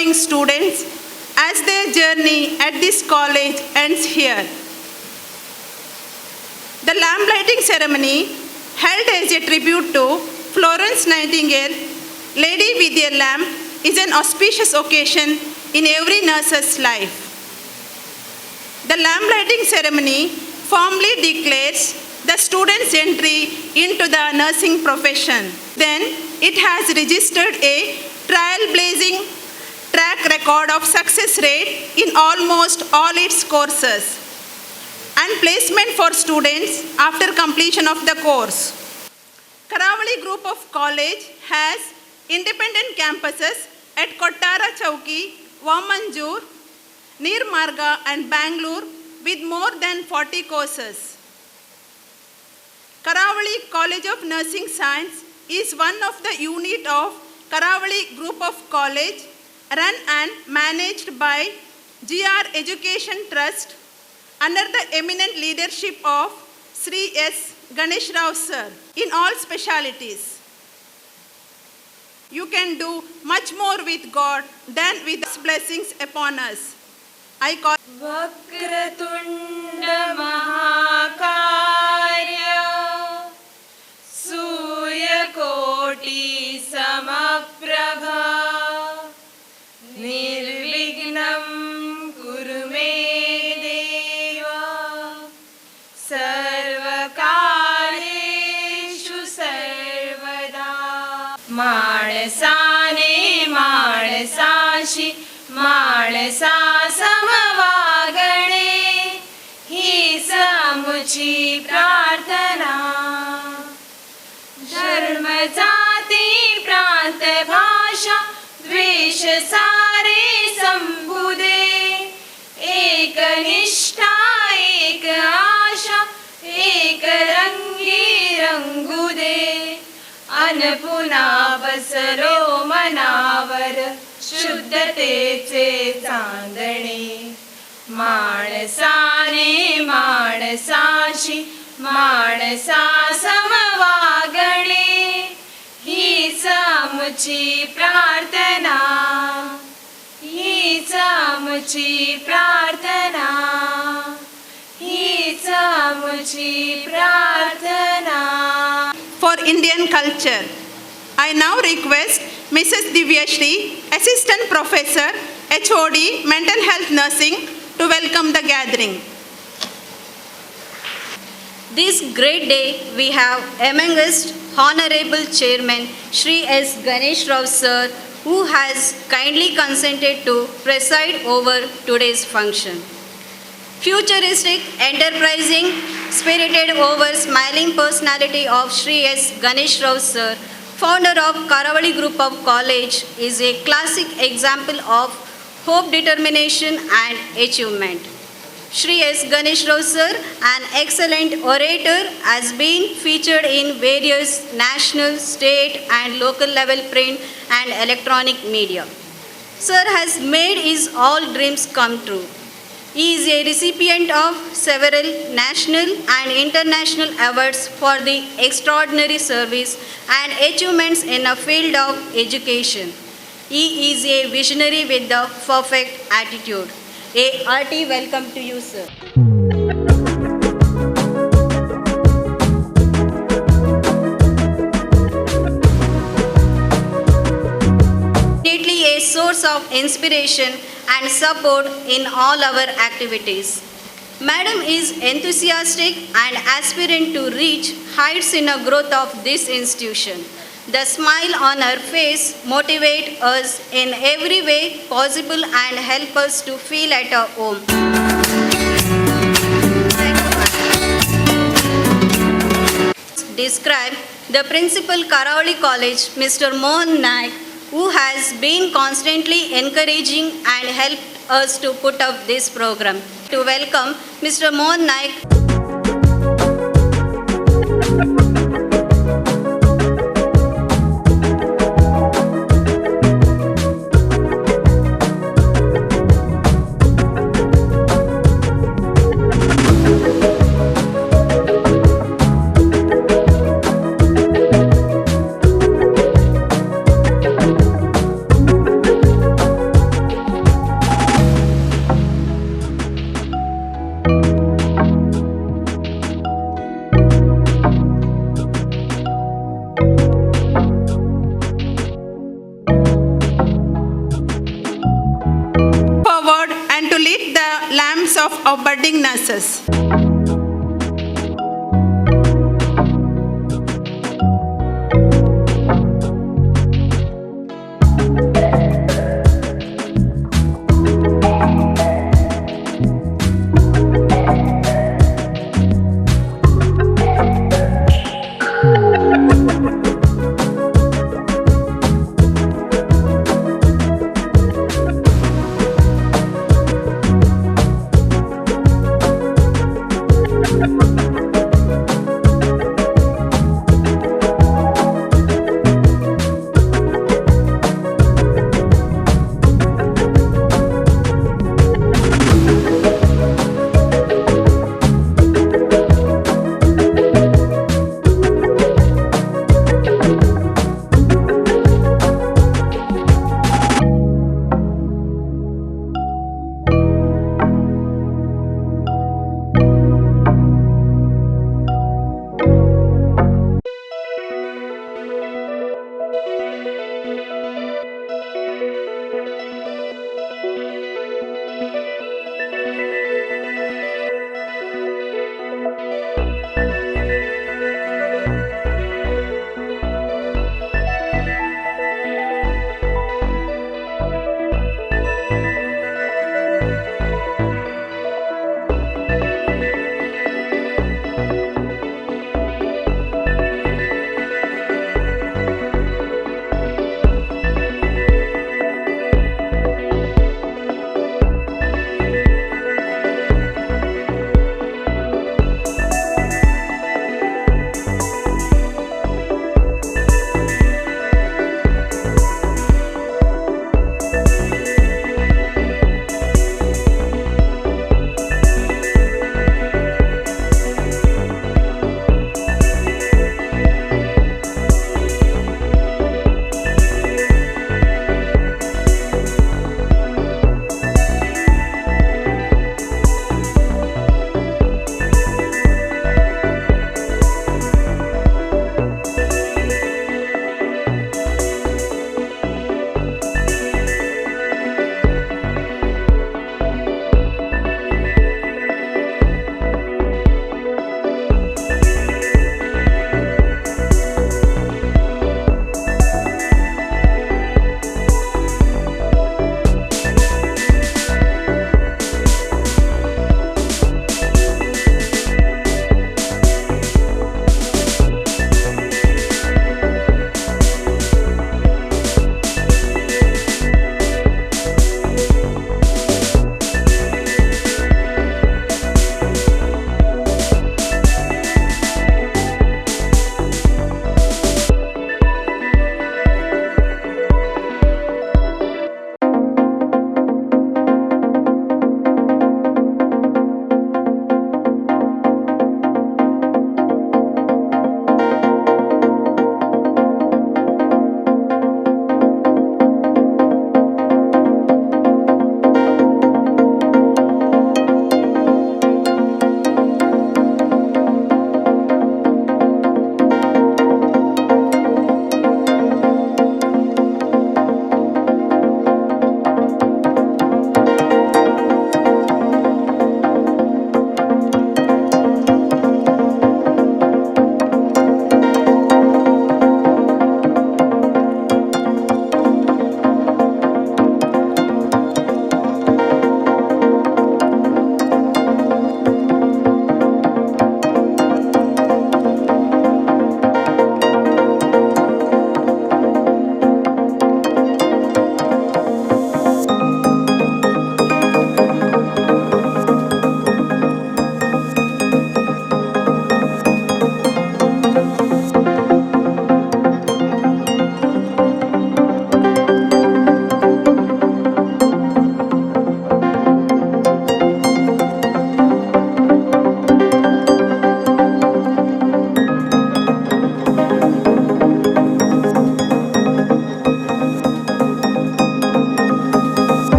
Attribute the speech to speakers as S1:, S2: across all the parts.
S1: following students as their journey at this college ends here. The lamp lighting ceremony, held as a tribute to Florence Nightingale, Lady with a Lamp, is an auspicious occasion in every nurse's life. The lamp lighting ceremony formally declares the student's entry into the nursing profession. Then it has registered a trailblazing track record of success rate in almost all its courses and placement for students after completion of the course. Karavali Group of College has independent campuses at Kottara Chowki, Vamanjur, Near Marga and Bangalore with more than 40 courses. Karavali College of Nursing Science is one of the unit of Karavali Group of College run and managed by GR Education Trust under the eminent leadership of Sri S. Ganesh Rao sir in all specialities. You can do much more with God than with His blessings upon us. I call
S2: Vakratunda Mahakarya Surya Koti Samaprabha Nirvignam Kurume Deva Sarvakareshu Sarvada Manasane Manasashi Manasa Samavagane Hi Samuchi Prarthana Dharma Jati Pranta Bhasha Dvesha Sare Sambhude Eka Nishtha Eka Asha Eka Rangi Rangude Anapuna Vasaro Manavar शुद्धतेचे चांदणे माणसाने माणसाशी माणसा समवागणे हीच आमची प्रार्थना हीच आमची प्रार्थना हीच आमची प्रार्थना.
S1: for Indian culture. I now request Mrs. Divyashri, Assistant Professor, HOD, Mental Health Nursing, to welcome the gathering.
S3: This great day we have among us Honorable Chairman Sri S. Ganesh Rao sir, who has kindly consented to preside over today's function. Futuristic, enterprising, spirited over smiling personality of Sri S. Ganesh Rao sir, founder of Karavali Group of College, is a classic example of hope, determination and achievement. Sri S. Ganesh Rao sir, an excellent orator, has been featured in various national, state and local level print and electronic media. Sir has made his all dreams come true. He is a recipient of several national and international awards for the extraordinary service and achievements in the field of education. He is a visionary with the perfect attitude. A hearty welcome to you, sir. Definitely a source of inspiration and support in all our activities. Madam is enthusiastic and aspirant to reach heights in the growth of this institution. The smile on her face motivates us in every way possible and help us to feel at our home. Describe the principal Karavali College, Mr. Mohan Naik, who has been constantly encouraging and helped us to put up this program. To welcome Mr. Mohan Naik.
S1: hands of our budding nurses.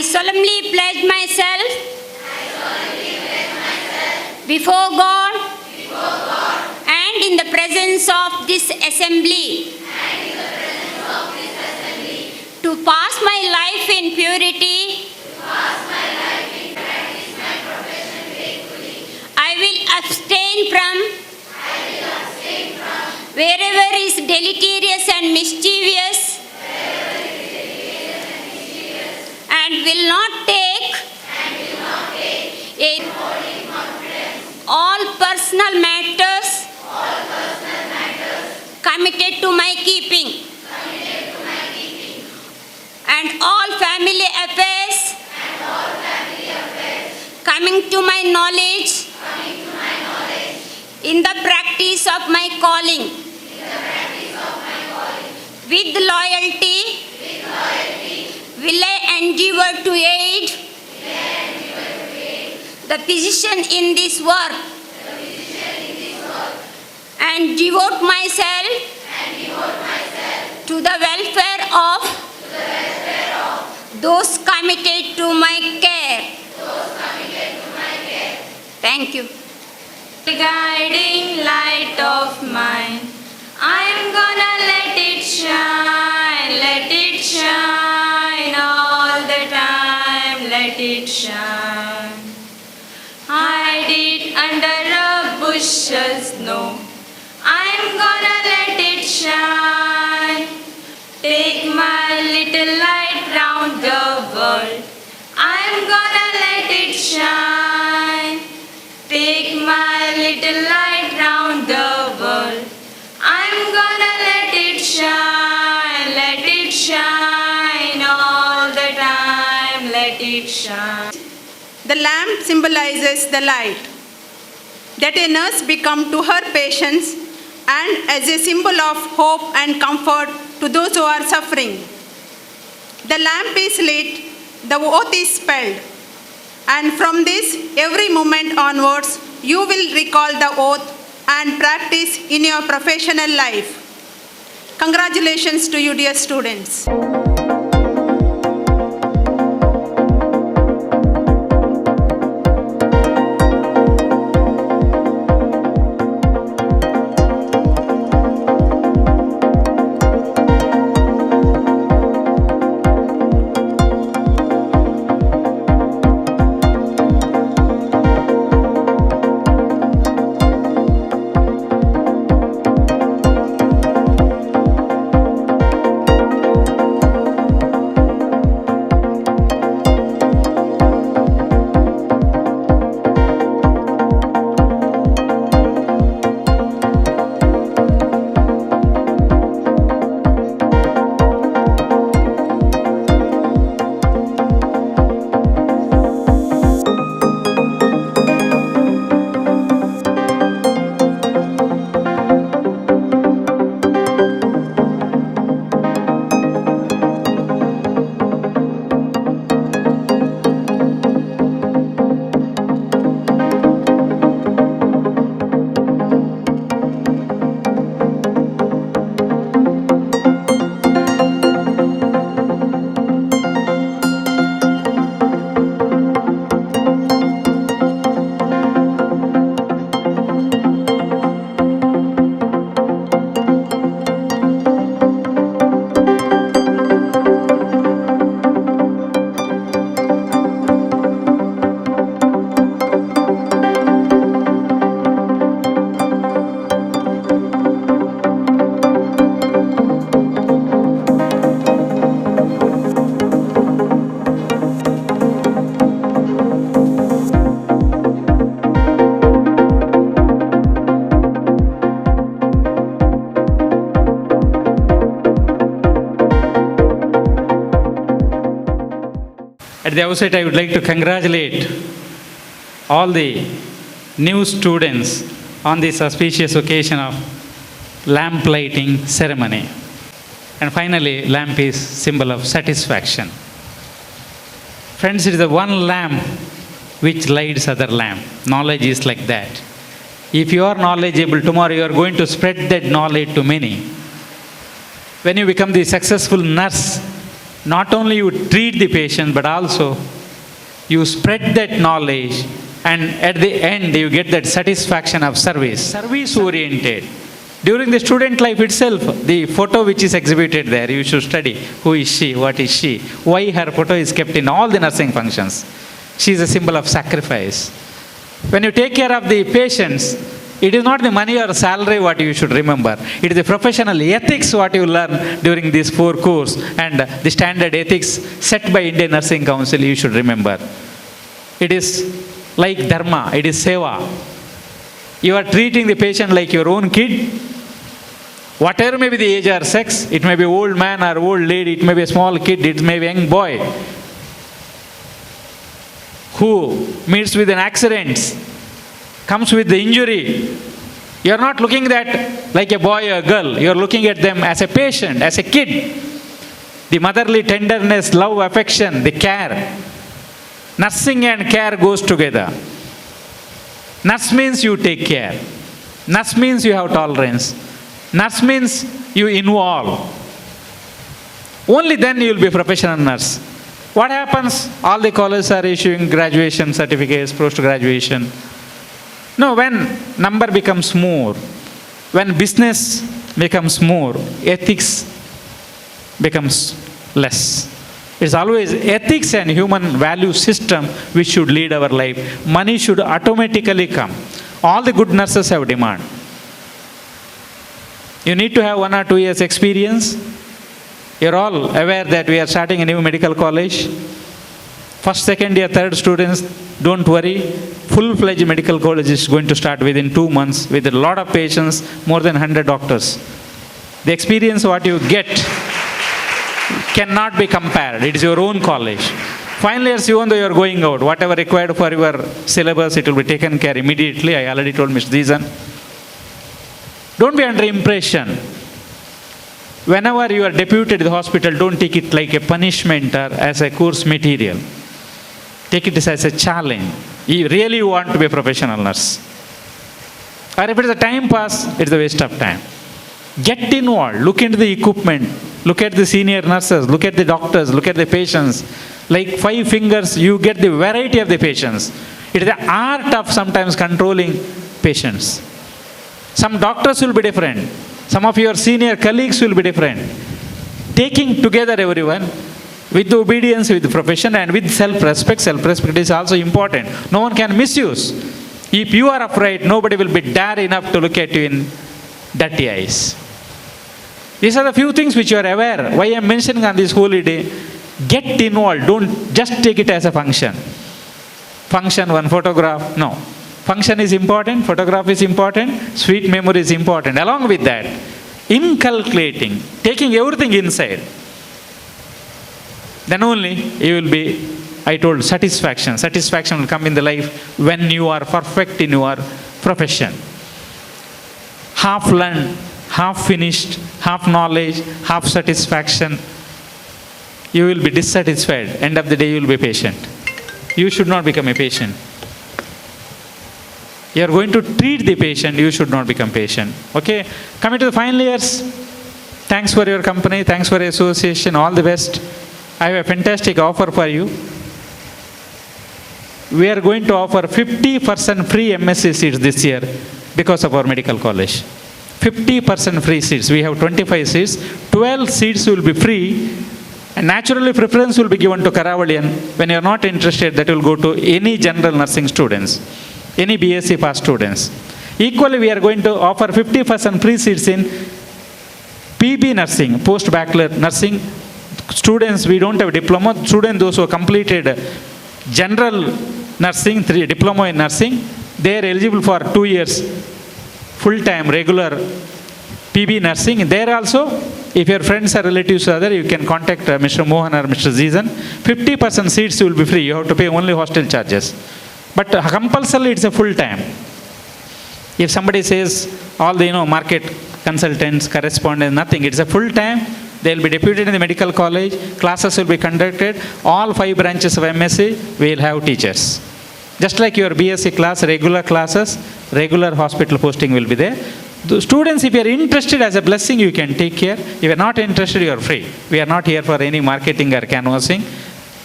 S4: solemnly pledge myself before God and in the presence of this assembly to pass my life in purity. I will abstain from wherever is deleterious and mischievous, and will not take all personal matters committed to my keeping, and all family affairs coming to my knowledge in the practice of my calling. With loyalty, will I endeavor to aid the physician in this work and devote myself to the welfare of those committed to my care. Thank you.
S2: Guiding light of mine, I'm gonna let it shine all the time, let it shine. Hide it under a bushel snow, I'm gonna let it shine. Take my little light round the world, I'm gonna let it shine. Take my little light round the world, I'm gonna let it shine all the time, let it shine.
S1: The lamp symbolizes the light that a nurse become to her patients and as a symbol of hope and comfort to those who are suffering. The lamp is lit, the oath is spelled, and from this every moment onwards you will recall the oath and practice in your professional life. Congratulations to you, dear students.
S5: At the outset, I would like to congratulate all the new students on this auspicious occasion of lamp lighting ceremony. And finally, lamp is symbol of satisfaction. Friends, it is the one lamp which lights other lamp. Knowledge is like that. If you are knowledgeable, tomorrow you are going to spread that knowledge to many. When you become the successful nurse, not only you treat the patient, but also you spread that knowledge, and at the end you get that satisfaction of service oriented. During the student life itself, the photo which is exhibited there, you should study who is she, what is she, why her photo is kept in all the nursing functions. She is a symbol of sacrifice. When you take care of the patients, it is not the money or salary what you should remember. It is the professional ethics what you learn during these 4 course, and the standard ethics set by Indian Nursing Council you should remember. It is like dharma, it is seva. You are treating the patient like your own kid. Whatever may be the age or sex, it may be old man or old lady, it may be a small kid, it may be a young boy who meets with an accident, comes with the injury. You are not looking at like a boy or a girl. You are looking at them as a patient, as a kid. The motherly tenderness, love, affection, the care. Nursing and care goes together. Nurse means you take care. Nurse means you have tolerance. Nurse means you involve. Only then you will be a professional nurse. What happens? All the colleges are issuing graduation certificates, post-graduation. No, when number becomes more, when business becomes more, ethics becomes less. It's always ethics and human value system which should lead our life. Money should automatically come. All the good nurses have demand. You need to have 1 or 2 years experience. You're all aware that we are starting a new medical college. First, second year, third students, don't worry. Full-fledged medical college is going to start within 2 months with a lot of patients, more than 100 doctors. The experience what you get cannot be compared. It is your own college. Final years, even though you are going out, whatever required for your syllabus, it will be taken care immediately. I already told Mr. Deesan. Don't be under impression. Whenever you are deputed to the hospital, don't take it like a punishment or as a course material. Take it as a challenge. You really want to be a professional nurse. Or if it is a time pass, it's a waste of time. Get involved. Look into the equipment. Look at the senior nurses. Look at the doctors. Look at the patients. Like 5 fingers, you get the variety of the patients. It is the art of sometimes controlling patients. Some doctors will be different. Some of your senior colleagues will be different. Taking together everyone with obedience, with profession, and with self-respect. Self-respect is also important. No one can misuse. If you are upright, nobody will be dare enough to look at you in dirty eyes. These are the few things which you are aware. Why I am mentioning on this holy day. Get involved. Don't just take it as a function. Function, one photograph. No. Function is important. Photograph is important. Sweet memory is important. Along with that, inculcating, taking everything inside. Then only you will be, I told, satisfaction. Satisfaction will come in the life when you are perfect in your profession. Half learned, half finished, half knowledge, half satisfaction. You will be dissatisfied. End of the day, you will be patient. You should not become a patient. You are going to treat the patient, you should not become patient. Okay? Coming to the final years, thanks for your company, thanks for your association, all the best. I have a fantastic offer for you. We are going to offer 50% free MSc seats this year because of our medical college. 50% free seats. We have 25 seats. 12 seats will be free. And naturally, preference will be given to Karavali. When you are not interested, that will go to any general nursing students, any BSc pass students. Equally, we are going to offer 50% free seats in PB nursing, post-bachelor nursing. Students, we don't have diploma. Students, those who have completed general nursing, 3 diploma in nursing, they are eligible for 2 years full-time regular PB nursing. There also, if your friends or relatives are there, you can contact Mr. Mohan or Mr. Zizan. 50% seats will be free. You have to pay only hostel charges. But compulsorily, it's a full-time. If somebody says all the market consultants, correspondents, nothing, it's a full-time. They will be deputed in the medical college. Classes will be conducted. All 5 branches of MSc will have teachers. Just like your BSc class, regular classes, regular hospital posting will be there. The students, if you are interested as a blessing, you can take care. If you are not interested, you are free. We are not here for any marketing or canvassing.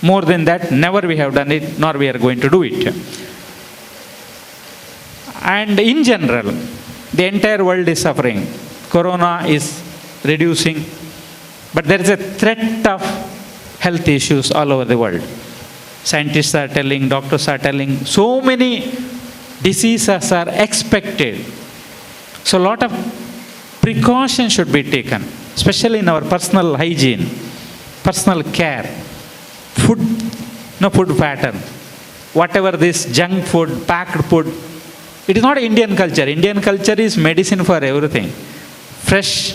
S5: More than that, never we have done it, nor we are going to do it. And in general, the entire world is suffering. Corona is reducing, but there is a threat of health issues all over the world. Scientists are telling, doctors are telling, so many diseases are expected. So a lot of precaution should be taken, especially in our personal hygiene, personal care, food pattern. Whatever this junk food, packed food, it is not Indian culture. Indian culture is medicine for everything. Fresh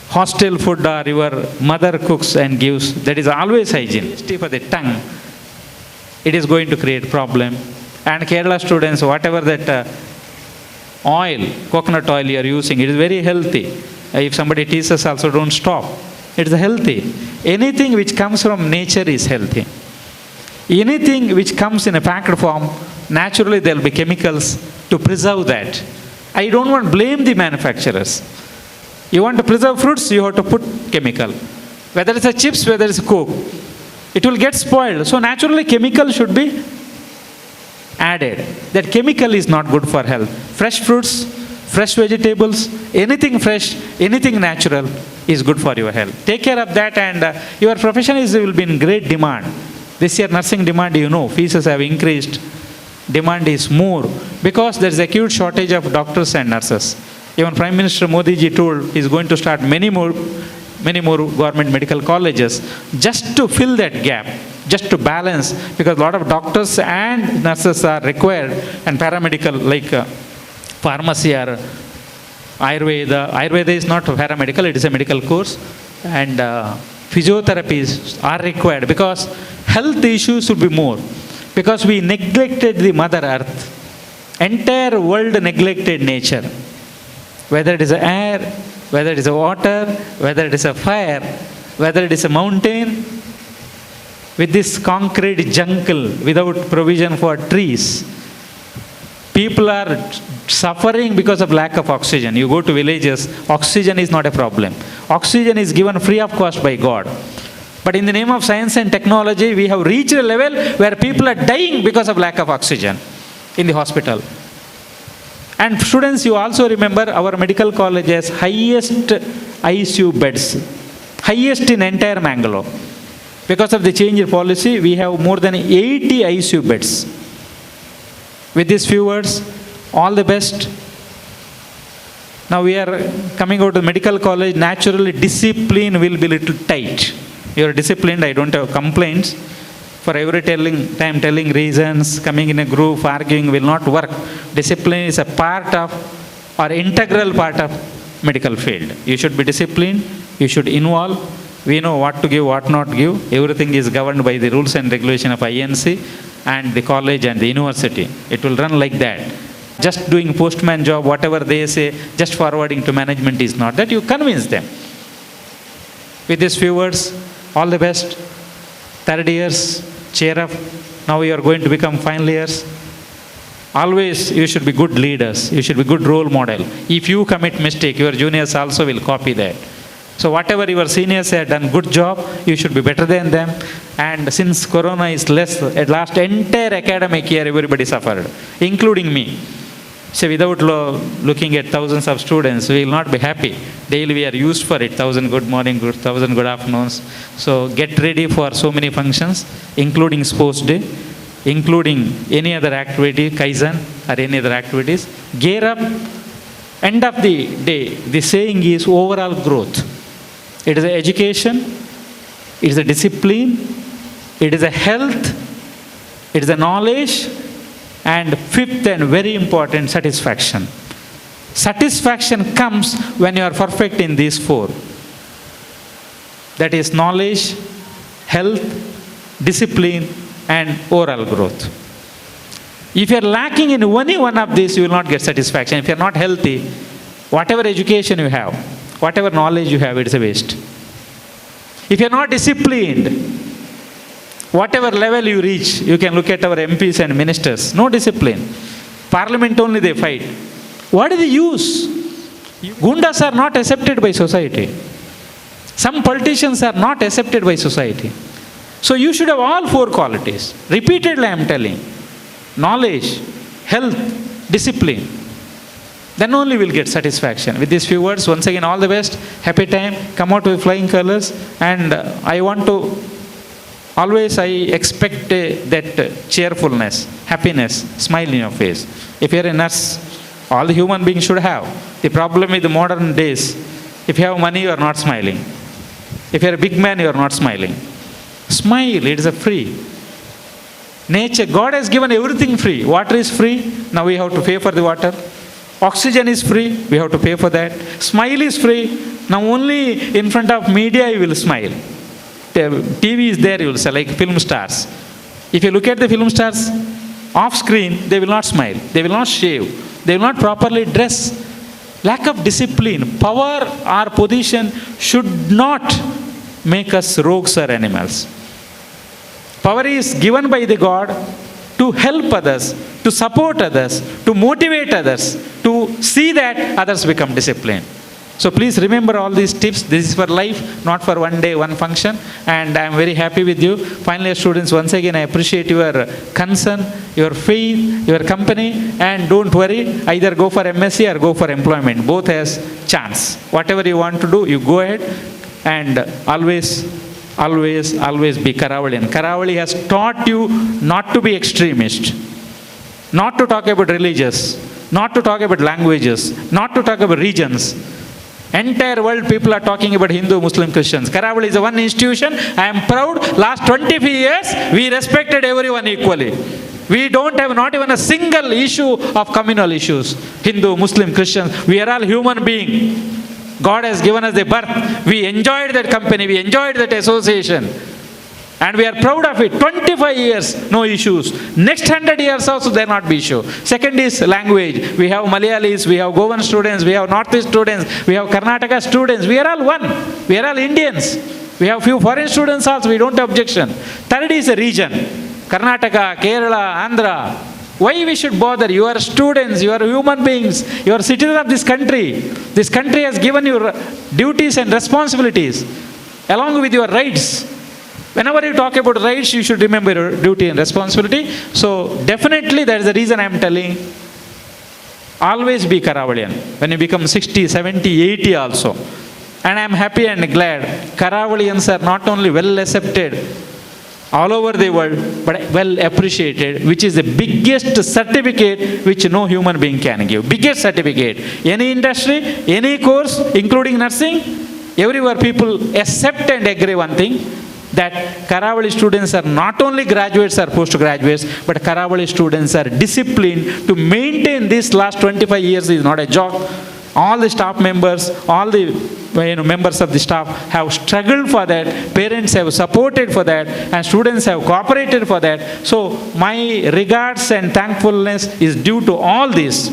S5: hostel food or your mother cooks and gives, that is always hygiene. For the tongue, it is going to create problem. And Kerala students, whatever that oil, coconut oil you are using, it is very healthy. If somebody teases also, don't stop. It is healthy. Anything which comes from nature is healthy. Anything which comes in a packed form, naturally there will be chemicals to preserve that. I don't want to blame the manufacturers. You want to preserve fruits, you have to put chemical. Whether it's a chips, whether it's a Coke, it will get spoiled. So naturally chemical should be added. That chemical is not good for health. Fresh fruits, fresh vegetables, anything fresh, anything natural is good for your health. Take care of that, and your profession will be in great demand. This year nursing demand, fees have increased. Demand is more because there is acute shortage of doctors and nurses. Even Prime Minister Modi ji told he is going to start many more government medical colleges just to fill that gap, just to balance, because a lot of doctors and nurses are required, and paramedical like pharmacy or Ayurveda. Ayurveda is not paramedical, it is a medical course, and physiotherapies are required because health issues will be more, because we neglected the Mother Earth. Entire world neglected nature. Whether it is air, whether it is water, whether it is a fire, whether it is a mountain, with this concrete jungle without provision for trees, people are suffering because of lack of oxygen. You go to villages, oxygen is not a problem. Oxygen is given free of cost by God. But in the name of science and technology, we have reached a level where people are dying because of lack of oxygen in the hospital. And students, you also remember our medical college has highest ICU beds, highest in entire Mangalore. Because of the change in policy, we have more than 80 ICU beds. With these few words, all the best. Now we are coming out of medical college, naturally discipline will be little tight. You are disciplined, I don't have complaints. For every time telling reasons, coming in a group, arguing will not work. Discipline is a part of, or integral part of medical field. You should be disciplined, you should involve. We know what to give, what not give. Everything is governed by the rules and regulation of INC and the college and the university. It will run like that. Just doing postman job, whatever they say, just forwarding to management is not that. You convince them. With these few words, all the best. Third years, cheer up. Now you are going to become final years. Always you should be good leaders. You should be good role model. If you commit mistake, your juniors also will copy that. So whatever your seniors have done good job, you should be better than them. And since Corona is less, at last entire academic year everybody suffered, including me. So without looking at thousands of students, we will not be happy. Daily we are used for it, 1,000 good morning, 1,000 good afternoons. So get ready for so many functions, including sports day, including any other activity, Kaizen or any other activities. Gear up. End of the day, the saying is overall growth. It is education, it is a discipline, it is a health, it is a knowledge, and fifth and very important, satisfaction. Satisfaction comes when you are perfect in these four. That is knowledge, health, discipline, and oral growth. If you are lacking in any one of these, you will not get satisfaction. If you are not healthy, whatever education you have, whatever knowledge you have, it is a waste. If you are not disciplined, whatever level you reach, you can look at our MPs and ministers, no discipline. Parliament only they fight. What is the use? Gundas are not accepted by society. Some politicians are not accepted by society. So you should have all four qualities. Repeatedly I am telling. Knowledge, health, discipline. Then only we'll get satisfaction. With these few words, once again, all the best. Happy time. Come out with flying colors. And I want to, always I expect that cheerfulness, happiness, smile in your face. If you're a nurse, all the human beings should have. The problem with the modern days, if you have money, you are not smiling. If you're a big man, you are not smiling. Smile, it is a free. Nature, God has given everything free. Water is free, now we have to pay for the water. Oxygen is free, we have to pay for that. Smile is free, now only in front of media you will smile. The TV is there, you will say, like film stars. If you look at the film stars, off screen, they will not smile, they will not shave, they will not properly dress. Lack of discipline, power or position should not make us rogues or animals. Power is given by the God to help others, to support others, to motivate others, to see that others become disciplined. So please remember all these tips. This is for life, not for one day, one function. And I am very happy with you. Finally, students, once again, I appreciate your concern, your faith, your company. And don't worry, either go for MSc or go for employment. Both has chance. Whatever you want to do, you go ahead. And always be Karavalian. Karavali has taught you not to be extremist, not to talk about religious, not to talk about languages, not to talk about regions. Entire world people are talking about Hindu, Muslim, Christians. Karavali is the one institution. I am proud. Last 25 years, we respected everyone equally. We don't have not even a single issue of communal issues. Hindu, Muslim, Christians, we are all human beings. God has given us the birth. We enjoyed that company. We enjoyed that association. And we are proud of it. 25 years, no issues. Next 100 years also there not be issue. Second is language. We have Malayalis, we have Goan students, we have Northeast students, we have Karnataka students. We are all one. We are all Indians. We have few foreign students also. We don't have objection. Third is a region. Karnataka, Kerala, Andhra. Why we should bother? You are students, you are human beings, you are citizens of this country. This country has given you duties and responsibilities along with your rights. Whenever you talk about rights, you should remember your duty and responsibility. So definitely that is the reason I am telling. Always be Karavalian. When you become 60, 70, 80 also. And I am happy and glad. Karavalians are not only well accepted all over the world, but well appreciated, which is the biggest certificate which no human being can give. Biggest certificate. Any industry, any course, including nursing, everywhere people accept and agree one thing, that Karavali students are not only graduates or postgraduates, but Karavali students are disciplined to maintain this last 25 years is not a joke. All the staff members, all the members of the staff have struggled for that. Parents have supported for that, and students have cooperated for that. So my regards and thankfulness is due to all this.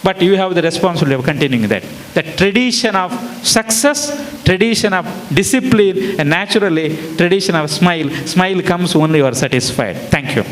S5: But you have the responsibility of continuing that. The tradition of success, tradition of discipline, and naturally tradition of smile. Smile comes only you are satisfied. Thank you.